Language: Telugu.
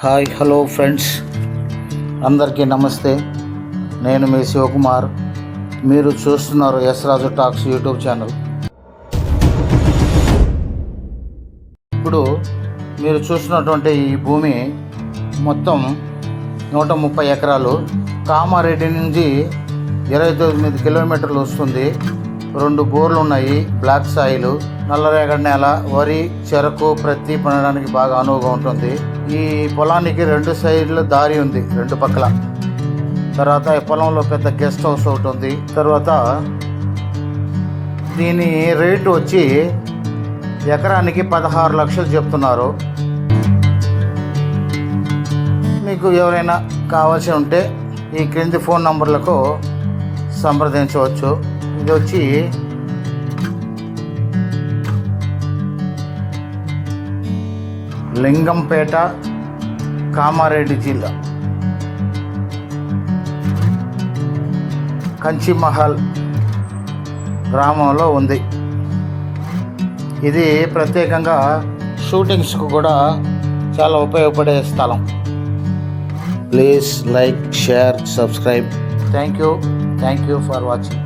హాయ్ హలో ఫ్రెండ్స్, అందరికీ నమస్తే. నేను మీ శివకుమార్. మీరు చూస్తున్నారు ఎస్ రాజు టాక్స్ యూట్యూబ్ ఛానల్. ఇప్పుడు మీరు చూస్తున్నటువంటి ఈ భూమి మొత్తం 130 ఎకరాలు. కామారెడ్డి నుంచి 29 కిలోమీటర్లు వస్తుంది. 2 బోర్లు ఉన్నాయి. బ్లాక్ సాయిల్, నల్లరేగడి నేల, వరి, చెరకు, ప్రత్తి పండడానికి బాగా అనువుగా ఉంటుంది. ఈ పొలానికి 2 సైడ్లు దారి ఉంది, 2 పక్కల. తర్వాత ఈ పొలంలో పెద్ద గెస్ట్ హౌస్ ఒకటి ఉంది. తర్వాత దీని రేటు వచ్చి ఎకరానికి 16 లక్షలు చెప్తున్నారు. మీకు ఎవరైనా కావాల్సి ఉంటే ఈ క్రింది ఫోన్ నంబర్లకు సంప్రదించవచ్చు. ఇది వచ్చి లింగంపేట, కామారెడ్డి జిల్లా, కంచిమహల్ గ్రామంలో ఉంది. ఇది ప్రత్యేకంగా షూటింగ్స్కు కూడా చాలా ఉపయోగపడే స్థలం. Please like, share, subscribe. Thank you for watching.